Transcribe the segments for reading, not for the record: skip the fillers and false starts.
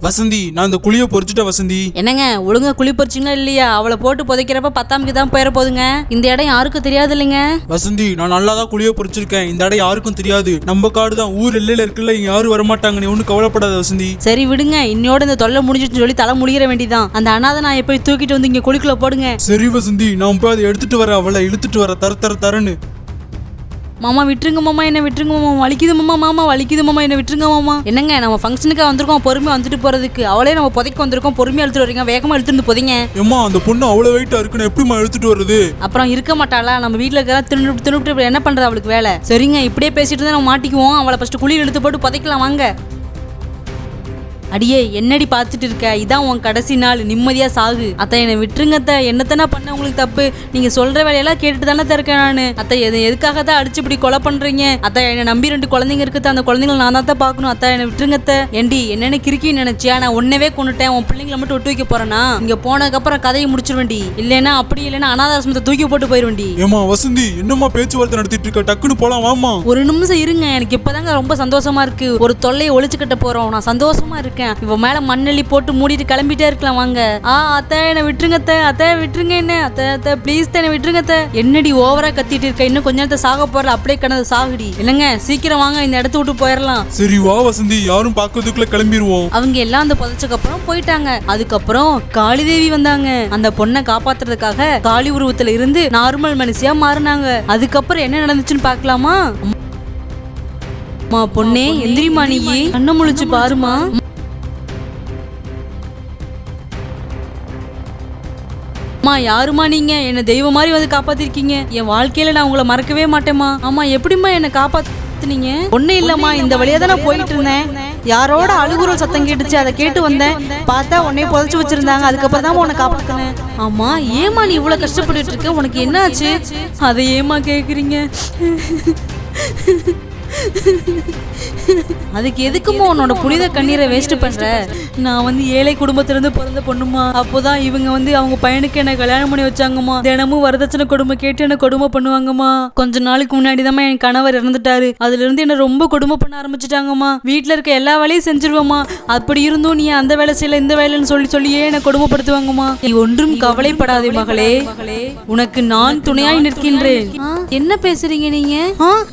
வசந்தி, நான் இந்த குழிய பொறிச்சிட்ட வசந்தி. என்னங்க ஒழுங்கா குழி பொறிச்சிங்களா இல்லையா? அவளை போட்டு புதைக்கிறப்ப 10ஆம் தான் போயிட போதுங்க. இந்த இடம் யாருக்கும் தெரியாது இல்லைங்க. வசந்தி, நான் நல்லா தான் குழிய பொறிச்சிருக்கேன். இந்த இடம் யாருக்கும் தெரியாது. நம்ம காடு தான், ஊர் எல்லையில இருக்குல்ல, இங்க யாரும் வரமாட்டாங்க. நீ ஒன்னும் கவலைப்படாத வசந்தி. சரி விடுங்க, இன்னோட இந்த தொல்லை முடிஞ்சிட்டு சொல்லி தலை முடிகிற வேண்டிதான். அந்த அனாதை நான் போய் தூக்கிட்டு வந்து இங்க குழிக்குள்ள போடுங்க. சரி வசந்தி, நான் போய் அதை எடுத்துட்டு வரேன். அவளை இழுத்துட்டு வர தரன்னு. மாமா விட்டுருங்க மாமா, என்ன விட்டுருங்க மாமா, வலிக்குது மாமா, மாமா வலிக்குது மாமா, என்ன விட்டுருங்க மாமா. என்னங்க நம்ம ஃபங்க்ஷனுக்காக வந்திருக்கோம், பொறுமையா வந்துட்டு போறதுக்கு. அவளே நம்ம புதைக்க வந்திருக்கோம், பொறுமையா எடுத்துட்டு வரீங்க, வேகமா எடுத்துட்டு புதைங்க. ஏமா அந்த பொண்ணு அவ்வளவு வெயிட்டா இருக்குன்னு எப்படிமா எடுத்துட்டு வருது? அப்புறம் இருக்க மாட்டாளா? நம்ம வீட்டுல இருக்கிற தின்னுட்டு என்ன பண்றது அவளுக்கு வேலை? சரிங்க, இப்படியே பேசிட்டு தான் நம்ம மாட்டிக்குவோம். அவளை ஃபர்ஸ்ட் குழியில் இழுத்து போட்டு புதைக்கலாம் வாங்க. அடியே என்னடி பார்த்துட்டு இருக்க? இதான் உன் கடைசி நாள், நிம்மதியா சாகு. அத்தை என்னை விட்டுருங்க அத்தை. என்னத்தானே பண்ண உங்களுக்கு தப்பு? நீங்க சொல்ற வேலையெல்லாம் கேட்டுட்டு தானே இருக்கேன் நானு. அத்தை எதுக்காக தான் அடிச்சு இப்படி கொலை பண்றீங்க? அத்தை என்னை நம்பி 2 குழந்தைங்க இருக்குது, அந்த குழந்தைங்களை நான் தான் பார்க்கணும். அத்தை என்னை விட்டுருங்க அத்தை. ஏண்டி என்னென்ன கிறுக்கின்னு நினைச்சியா? நான் ஒன்னவே கொண்டுட்டேன், உன் பிள்ளைங்களை மட்டும் விட்டு வைக்க போறேனா? இங்க போனதுக்கு அப்புறம் கதையை முடிச்சிருவேண்டி. இல்லைன்னா அப்படி இல்லைன்னா அனாதாசிரமத்தை தூக்கி போட்டு போயிருவேண்டி. ஏமா வசந்தி, என்னமா பேச்சுவார்த்தை நடத்திட்டு இருக்க? டக்குன்னு போலாம் வாமா. ஒரு நிமிஷம் இருங்க, எனக்கு இப்பதாங்க ரொம்ப சந்தோஷமா இருக்கு. ஒரு தொல்லையை ஒழிச்சுக்கிட்ட போறோம், நான் சந்தோஷமா இருக்கேன். இவ மேல மண்ணெல்லி போட்டு மூடிட்டு கிளம்பிட்டே இருக்கலாம் வாங்க. அத்தை என்ன விட்டுருங்க அத்தை. அத்தை விட்டுருங்க என்ன அத்தை. அத்தை ப்ளீஸ் என்ன விட்டுருங்க அத்தை. என்னடி ஓவரா கத்திட்டு இருக்க? இன்னும் கொஞ்ச நேரத்தை சாக போறல, அப்படியே கிடந்து சாகுடி. இல்லங்க சீக்கிரம் வாங்க, இந்த இடத்த விட்டு போயிடலாம். சரி வா வசந்தி, யாரும் பார்க்கறதுக்குள்ள கிளம்பிடுவோம். அவங்க எல்லாம் அந்த புதைச்சக்கு அப்புறம் போயிட்டாங்க. அதுக்கப்புறம் காளிதேவி வந்தாங்க. அந்த பொண்ணை காப்பாத்துறதுக்காக காளி உருவத்துல இருந்து நார்மல் மனுஷியா மாறினாங்க. அதுக்கப்புறம் என்ன நடந்துச்சுன்னு பாக்கலாமா? பொண்ணே எந்திரிமா, நீயே கண்ணை முழிச்சு பாருமா. அம்மா யாருமா நீங்க? என்ன தெய்வம் மாதிரி வந்து காப்பாத்திருக்கீங்க. என் வாழ்க்கையில நான் உங்களை மறக்கவே மாட்டேமா. ஆமா எப்படிமா என்ன காப்பாத்துனீங்க? ஒண்ணு இல்லம்மா, இந்த வழியா தான் நான் போயிட்டு இருந்தேன். யாரோட அழுகுறல் சத்தம் கேட்டுச்சு, அதை கேட்டு வந்தேன். பார்த்தா உன்னைய புதைச்சு வச்சிருந்தாங்க. அதுக்கப்புறம் தான் உன்னை காப்பாத்தினேன். ஆமா ஏமா நீ இவ்வளவு கஷ்டப்பட்டு இருக்க? உனக்கு என்ன ஆச்சு? அதை ஏமா கேக்குறீங்க? அதுக்கு எதுக்குமா உன்னோட புனித கண்ணீரை வேஸ்ட் பண்ற? நான் வந்து ஏழை குடும்பத்திலிருந்து பிறந்த பொண்ணுமா. அப்போதான் இவங்க வந்து அவங்க பையனுக்கு என்ன கல்யாணம் பண்ணி வச்சாங்கம்மா. தினமும் வரதட்சணை கொடுமை கேட்டு என்ன கொடுமை பண்ணுவாங்கம்மா. கொஞ்ச நாளுக்கு முன்னாடி தான் என் கணவர் இறந்துட்டாரு. அதுல இருந்து என்ன ரொம்ப கொடுமை பண்ண ஆரம்பிச்சுட்டாங்கம்மா. வீட்டுல இருக்க எல்லா வேலையும் செஞ்சிருவேம்மா. அப்படி இருந்தும் நீ அந்த வேலை செய்யல இந்த வேலைன்னு சொல்லியே என்ன கொடுமைப்படுத்துவாங்கம்மா. நீ ஒன்றும் கவலைப்படாதே மகளே, உனக்கு நான் துணையாய் நிற்கின்றேன். என்ன பேசுறீங்க நீங்க?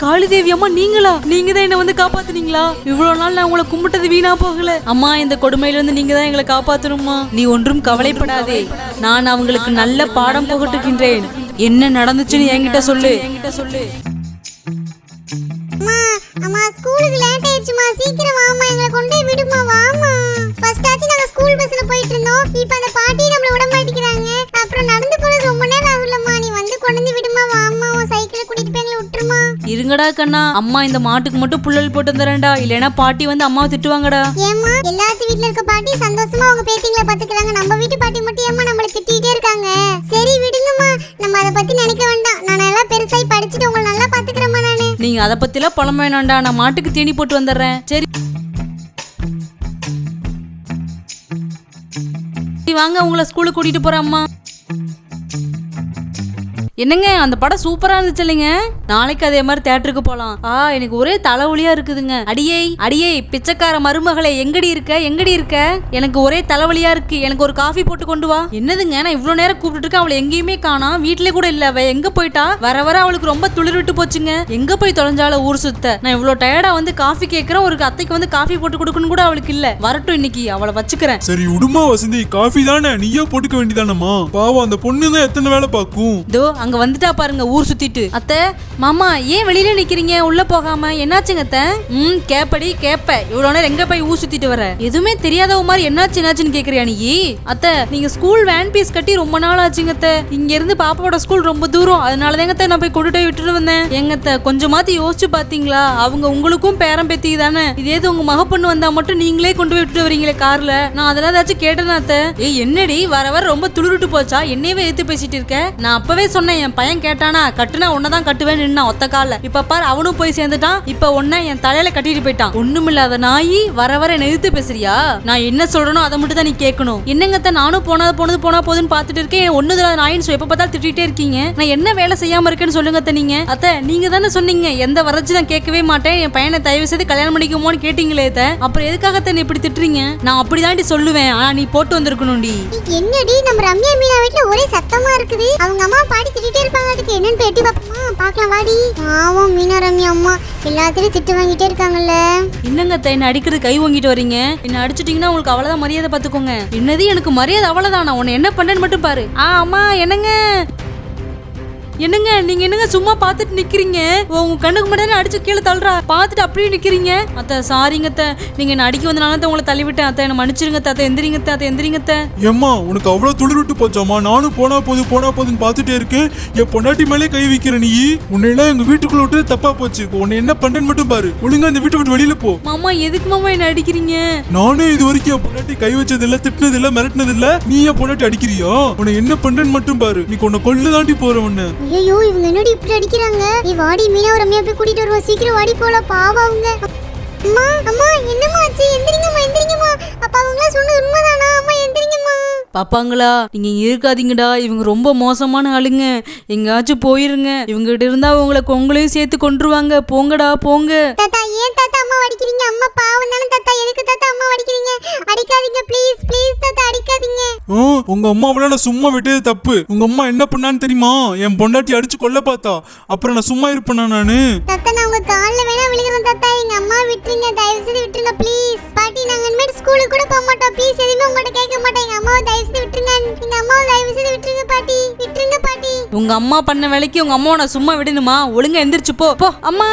காளிதேவி அம்மா நீங்களா? நீங்க தான் என்ன வந்து காப்பாத்துனீங்களா? இவ்வளவு நாள் நான் உங்களை கும்பிட்டது வீணா போகல அம்மா. இந்த கொடுமையில இருந்து நீங்க தான் எங்களை காப்பாத்தணுமா. நீ ஒன்றும் கவலைப்படாதே, நான் அவங்களுக்கு நல்ல பாடம் புகட்டுகின்றேன். என்ன நடந்துச்சுன்னு என்கிட்ட சொல்லு. அம்மா ஸ்கூலுக்கு லேட் ஆயிடுச்சுமா, சீக்கிரம் வாமா, எங்களை கொண்டு போய் விடுமா வாமா. ஃபர்ஸ்ட் ஆச்சு நாங்க ஸ்கூல் பஸ்ல போயிட்டு இருந்தோம், இப்போ அந்த பாட்டி நம்மள விட மாட்டேங்கிறாங்க. அப்புறம் நடந்து போறது ரொம்ப நேரம் ஆகுலமா, நீ வந்து கொண்டு வந்து விடுமா வாமா. உன் சைக்கிளை கூட்டிட்டு போய் எங்களை விட்டுருமா. இருங்கடா கண்ணா, அம்மா இந்த மாட்டுக்கு மட்டும் புல்லல் போட்டு தரேன்டா, இல்லைன்னா பாட்டி வந்து அம்மாவை திட்டுவாங்கடா. ஏமா எல்லாத்து வீட்ல இருக்க பாட்டி சந்தோஷமா அவங்க பேத்திங்களை பாத்துக்கிறாங்க, நம்ம வீட்டு பாட்டி மட்டும் ஏமா நம்மள திட்டிட்டே இருக்காங்க? சரி விடுங்கம்மா, நம்ம அதை பத்தி நினைக்க வேண்டாம். நான் நல்லா பெருசாய் படிச்சுட்டு உங்களை நல்லா பாத்துக்கிறேம்மா. நானு நீங்க அதை பத்திலாம் புலம்ப வேணாம்டா, நான் மாட்டுக்கு தீனி போட்டு வந்துடுறேன். சரி வாங்க, உங்களை ஸ்கூலுக்கு கூட்டிட்டு போறேன் அம்மா. என்னங்க அந்த படம் சூப்பரா இருந்துச்சு இல்லைங்க? நாளைக்கு அதே மாதிரி தியேட்டருக்கு போலாம். எனக்கு ஒரே தலைவலியா இருக்குதுங்க. அடியே பிச்சைக்கார மருமகளே, எங்கடி இருக்க? எனக்கு ஒரே தலைவலியா இருக்கு, எனக்கு ஒரு காஃபி போட்டு கொண்டு வா. என்னதுங்க, நான் இவ்வளவு நேரம் கூப்பிட்டு இருக்கேன், அவளை எங்கேயுமே காணோம். வீட்லயே கூட இல்ல. அவ எங்க போயிட்டா? வர அவளுக்கு ரொம்ப துளிர் விட்டு போச்சுங்க. எங்க போய் தொலைஞ்சால ஊர் சுத்த? நான் இவ்வளவு டயர்டா வந்து காஃபி கேட்கிறேன், ஒரு அத்தைக்கு வந்து காஃபி போட்டு கொடுக்கணும் கூட அவளுக்கு இல்ல. வரட்டும், இன்னைக்கு அவளை வச்சுக்கிறேன். சரி விடுமா வசந்தி, காஃபி தானே, நீயே போட்டுக்க வேண்டியதானம்மா. பாவம் அந்த பொண்ணு தான் எத்தனை வேலை பார்க்கும். அங்க வந்துட்டா பாருங்க ஊர் சுத்திட்டு. அத்தை மாமா ஏன் வெளியில நிக்கிறீங்க? உள்ள போகாம என்னாச்சுங்க அத்தை? கேப்ப இவ்வளவு நேரம் எங்க போய் ஊர் சுத்திட்டு வர? எதுவுமே தெரியாதவ மாதிரி என்னாச்சுன்னு கேக்குறியா நீ? அத்தை நீங்க ஸ்கூல் வேன் பீஸ் கட்டி ரொம்ப நாள் ஆச்சுங்க அத்தை. இங்க இருந்து பாப்பாவோட ஸ்கூல் ரொம்ப தூரம், அதனாலதாங்க நான் போய் கொண்டுட்டு விட்டுட்டு வந்தேன். எங்கத்த கொஞ்சமாத்தி யோசிச்சு பாத்தீங்களா? அவங்க உங்களுக்கும் பேரம் பேத்தி தானே. இதே உங்க மக பொண்ணு வந்தா மட்டும் நீங்களே கொண்டு போய் விட்டுட்டு வரீங்களே கார்ல. நான் அதெல்லாம் ஏதாச்சும் கேட்டேனா அத்தை? என்னடி வர ரொம்ப துளிருட்டு போச்சா? என்னையவே எடுத்து பேசிட்டு இருக்க? நான் அப்பவே சொன்னேன் என் பையன் கேட்டானா கட்டுனா உன்னதான் கட்டுவேன் நின்னா ஒத்த கால. இப்ப பாரு அவனும் போய் சேர்ந்துட்டான். இப்ப உன்ன என் தலையில கட்டிட்டு போயிட்டான். ஒண்ணுமில்லாத நாயி வர வர நிறுத்து பேசுறியா? நான் என்ன சொல்றனோ அதை மட்டும் தான் நீ கேட்கணும். என்னங்கத்த நானும் போனது போனா போதுன்னு பாத்துட்டு இருக்கேன். ஒண்ணுதா நாயின்னு எப்ப பார்த்தாலும் திட்டிகிட்டே இருக்கீங்க. நான் என்ன வேலை செய்யாம இருக்கேன்னு சொல்லுங்க நீங்க. அத்தை நீங்க தானே சொன்னீங்க எந்த வரட்சி நான் கேட்கவே மாட்டேன், என் பையனை தயவு செய்து கல்யாணம் பண்ணிக்குமோன்னு கேட்டீங்களே. அப்புறம் எதுக்காக நீ இப்படி திட்டுறீங்க? நான் அப்படிதாண்டி சொல்லுவேன். ஆனா நீ போட்டு வந்திருக்கணும்டி. என்னடி நம்ம ரம்யா மீனா வீட்ல ஒரே சத்தமா இருக்குது. அவங்க அம்மா பாடி திட்டிட்டே இருப்பாங்க. அதுக்கு என்னன்னு பேட்டி பாப்போமா? பார்க்கலாம் வாடி. பாவம் மீனா ரம்யா அம்மா எல்லாத்தையும் திட்டு வாங்கிட்டே இருக்காங்கல்ல. என்னங்க என்ன அடிக்கிறது கை வாங்கிட்டு வரீங்க? என்ன அடிச்சிட்டீங்கன்னா உங்களுக்கு அவ்வளவுதான் மரியாதை பாத்துக்கோங்க. என்னது எனக்கு மரியாதை அவ்வளவுதான். நான் உன்னை என்ன பண்றேன்னு மட்டும் பாரு. அம்மா என்னங்க நீங்க என்னங்க சும்மா பாத்துட்டு நிக்கிறீங்க? உங்க கண்ணுக்கு முன்னாடி அடிச்சு கீழே தள்ளுறா பாத்துட்டு அப்படியே நிக்கிறீங்க. அத்தை சாரிங்க அத்தை, நீங்க என்ன அடிக்க வந்தனால உங்களை தள்ளி விட்டேன் அத்தை. என்ன மன்னிச்சிருங்க அத்தை. எந்திரிங்க அத்தை. எந்திரிங்க அத்தை. ஏம்மா உனக்கு அவ்வளவு துளிர் விட்டு போச்சாமா? நானும் போனா போதுன்னு பாத்துட்டே இருக்கேன். என் பொண்டாட்டி மேலே கை வைக்கிற நீ. உன்னையெல்லாம் எங்க வீட்டுக்குள்ள விட்டு தப்பா போச்சு. உன்னை என்ன பண்றேன்னு மட்டும் பாரு. ஒழுங்கா இந்த வீட்டை விட்டு வெளியில போ. மாமா எதுக்கு மாமா என்ன அடிக்கிறீங்க? நானே இது வரைக்கும் என் பொண்டாட்டி கை வச்சது இல்ல, திட்டினது இல்ல, மிரட்டினது இல்ல. நீ என் பொண்டாட்டி அடிக்கிறியா? உன்னை என்ன பண்றேன்னு மட்டும் பாரு. நீ உன்னை கொள்ளு தாண்டி போற. உன்னை ஐயோ இவங்க என்னடி இப்படி அடிக்கிறாங்க? நீ வாடி மீனா ரம்யா போய் கூட்டிட்டு வருவா. சீக்கிரம் வாடி போலாம். பாவம் அவங்க. அம்மா அம்மா என்னம்மா ஆச்சு? எந்திரிங்கம்மா. அப்பா அவங்க சொன்னது உண்மைதானா? அம்மா எந்திரிங்கம்மா. பாப்பாங்களா நீங்க இருக்காதீங்கடா. இவங்க ரொம்ப மோசமான ஆளுங்க. எங்கேயாச்சும் போயிருங்க. இவங்க கிட்ட இருந்தா உங்களையும் சேர்த்து கொன்றுவாங்க. போங்கடா போங்க. தாத்தா ஏன் தாத்தா அம்மா அடிக்கிறீங்க? அம்மா பாவம் தானே தாத்தா. எதுக்கு தாத்தா அம்மா அடிக்கிறீங்க? அடிக்காதீங்க ப்ளீஸ் தாத்தா அடிக்காதீங்க. உங்க அம்மாவெல்லாம் நான் சும்மா விட்டது தப்பு. உங்க அம்மா என்ன பண்ணான்னு தெரியுமா? என் பொண்டாட்டி அடிச்சு கொல்ல பார்த்தா. அப்புறம் நான் சும்மா இருப்பேனா நானு? தாத்தா நான் உங்க கால்ல வேணா விழுகிறேன் தாத்தா. எங்க அம்மா விட்டுருங்க, தயவு செய்து விட்டுருங்க ப்ளீஸ். பாட்டி நாங்க இனிமேல் ஸ்கூலுக்கு கூட போக மாட்டோம். ப்ளீஸ் எதுவுமே உங்கள்கிட்ட கேட்க மாட்டேன். எங்க அம்மாவை தயவு செய்து விட்டுருங்க. எங்க அம்மாவை தயவு செய்து விட்டுருங்க பாட்டி. விட்டுருங்க பாட்டி. உங்க அம்மா பண்ண வேலைக்கு உங்க அம்மாவை நான் சும்மா விடணுமா? ஒழுங்கா எந்திரிச்சு போ. அம்மா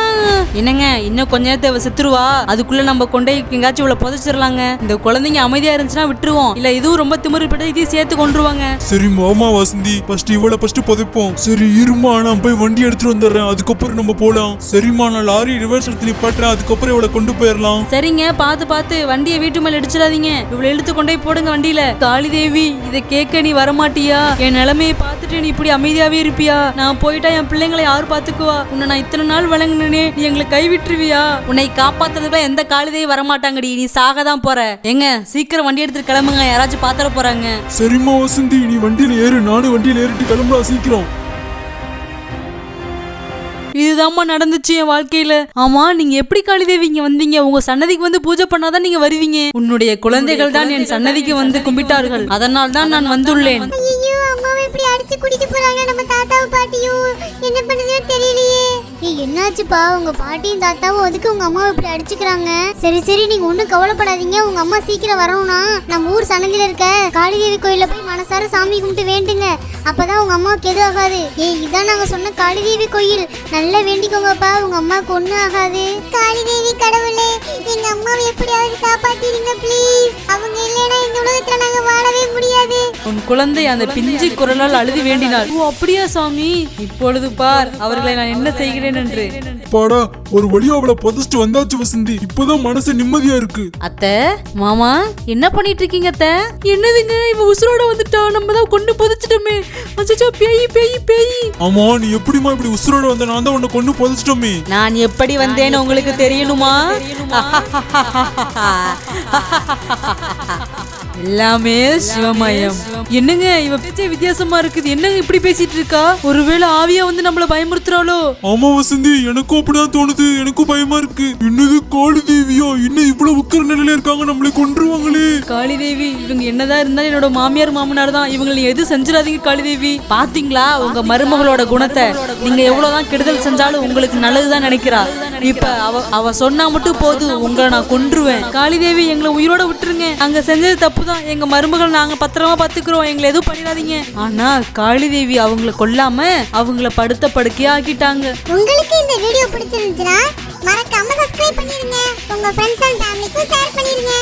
என்னங்க இன்னும் கொஞ்ச நேரத்தை செத்துருவா. அதுக்குள்ள நம்ம கொண்டை எங்காச்சும் இவ்வளவு புதைச்சிடலாங்க. இந்த குழந்தைங்க அமைதியா இருந்துச்சுன்னா விட்டுருவோம். இல்ல இதுவும் ரொம்ப திமிருப்பட்ட இதையும் சேர்த்து கொண்டுருவாங்க. சரி மாமா வசந்தி இவ்வளவு புதைப்போம். சரி இருமா நான் போய் வண்டி எடுத்துட்டு வந்துடுறேன். அதுக்கப்புறம் நம்ம போலாம். சரிம்மா நான் லாரி ரிவர்ஸ் எடுத்து நிப்பாட்டுறேன். அதுக்கப்புறம் இவளை கொண்டு போயிடலாம். சரிங்க பார்த்து வண்டியை வீட்டு மேல இடிச்சிடாதீங்க. இவ்வளவு இழுத்து கொண்டே போடுங்க வண்டியில. காளி தேவி இதை கேட்க நீ வரமாட்டியா? என் நிலைமையை பார்த்துட்டு நீ இப்படி அமைதியாவே இருப்பியா? நான் போயிட்டா என் பிள்ளைங்களை யாரு பாத்துக்குவா? உன்னை நான் இத்தனை நாள் வழங்கினே நீ எங்களை கைவிட்டுருவியா? உன்னை காப்பாத்துறதுக்குள்ள எந்த காளிதேவி வரமாட்டாங்கடி. நீ சாகதான் போற. எங்க சீக்கிரம் வண்டி எடுத்துட்டு கிளம்புங்க. யாராச்சும் பாத்திர போறாங்க. சரிம்மா வசந்தி நீ வண்டியில ஏறு. நானும் வண்டியில ஏறிட்டு கிளம்பலாம் சீக்கிரம். இதுதாம்மா நடந்துச்சு என் வாழ்க்கையில. ஆமா நீங்க எப்படி காளிதேவி இங்க வந்தீங்க? உங்க சன்னதிக்கு வந்து பூஜை பண்ணாதான் நீங்க வருவீங்க. உன்னுடைய குழந்தைகள் தான் என் சன்னதிக்கு வந்து கும்பிட்டார்கள். அதனால் தான் நான் வந்துள்ளேன். ஐயோ அம்மாவை இப்படி அடிச்சு கூட்டிட்டு போறாங்க. நம்ம தாத்தாவும் பாட்டியும் என்ன பண்ணுதே தெரியலையே. என்னாச்சுப்பா? உங்க பாட்டியும் தாத்தாவும் அதுக்கு உங்க அம்மாவை இப்படி அடிச்சுக்கிறாங்க? சரி நீங்க ஒண்ணும் கவலைப்படாதீங்க. உங்க அம்மா சீக்கிரம் வரணும்னா நம்ம ஊர் சன்னதியில இருக்க காளிதேவி கோயில்ல போய் மனசார சாமி கும்பிட்டு வேண்டுங்க. அப்பதான் உங்க அம்மாவுக்கு எதுவும் ஆகாது. இதான் நாங்க சொன்ன காளிதேவி கோயில். நல்லா வேண்டிக்கோங்கப்பா. உங்க அம்மாவுக்கு ஒண்ணும் ஆகாது. காளிதேவி கடவுளே எங்க அம்மாவை எப்படியாவது காப்பாத்திடுங்க ப்ளீஸ். அவங்க இல்லைன்னா இந்த உலகத்துல நாங்க வாழவே முடியாது. உன் குழந்தை அந்த பிஞ்சு குரலால் அழுது வேண்டினாள். ஓ அப்படியா சாமி? இப்பொழுது பார் அவர்களை நான் என்ன செய்கிறேன் என்று. பாடா ஒரு வழியா அவளை புதைச்சிட்டு வந்தாச்சு வசந்தி. இப்பதான் மனசு நிம்மதியா இருக்கு. அத்தை மாமா என்ன பண்ணிட்டு இருக்கீங்க அத்தை? என்னதுங்க இவ உசுரோட வந்துட்டா? நம்ம தான் கொண்டு புதைச்சிட்டோமே. அச்சச்சோ பேய். ஆமா நீ எப்படிமா இப்படி உசுரோட வந்த? நான் தான் உன்னை கொண்டு புதைச்சிட்டோமே. நான் எப்படி வந்தேன்னு உங்களுக்கு தெரியணுமா? எல்லாமே சிவமயம். என்னங்க இவ பேச்சே வித்தியாசமா இருக்குது. என்னங்க இப்படி பேசிட்டு இருக்கா? ஒருவேளை ஆவியா வந்து நம்மள பயமுறுத்துறாளோ? ஆமா வசந்தி எனக்கும் அப்படிதான் தோணுது. எனக்கும் பயமா இருக்கு. என்னது காளி தேவியா? இன்னும் இவ்வளவு உக்கர நிலையில இருக்காங்க. நம்மளை கொன்றுவாங்களே. காளி தேவி இவங்க என்னதான் இருந்தாலும் என்னோட மாமியார் மாமனார் தான். இவங்களை எது செஞ்சிடாதீங்க காளி தேவி. பாத்தீங்களா உங்க மருமகளோட குணத்தை? நீங்க எவ்வளவுதான் கெடுதல் செஞ்சாலும் உங்களுக்கு நல்லதுதான் நினைக்கிறா. இப்ப அவ சொன்னா மட்டும் போதும் உங்களை நான் கொன்றுவேன். காளி தேவி எங்களை உயிரோட விட்டுருங்க. அங்க செஞ்சது தப்புதான். எங்க மருமகள் நாங்க பத்திரமா பாத்துக்கிறோம். எங்களை எதுவும் பண்ணிடாதீங்க. ஆனா காளி தேவி அவங்கள கொல்லாம அவங்கள படுத்த படுக்கையா ஆக்கிட்டாங்க. உங்களுக்கு இந்த வீடியோ பிடிச்சிருந்துச்சுன்னா மறக்காம சப்ஸ்கிரைப் பண்ணிருங்க. உங்க ஃப்ரெண்ட்ஸ் அண்ட் ஃபேமிலிக்கு ஷேர் பண்ணிருங்க.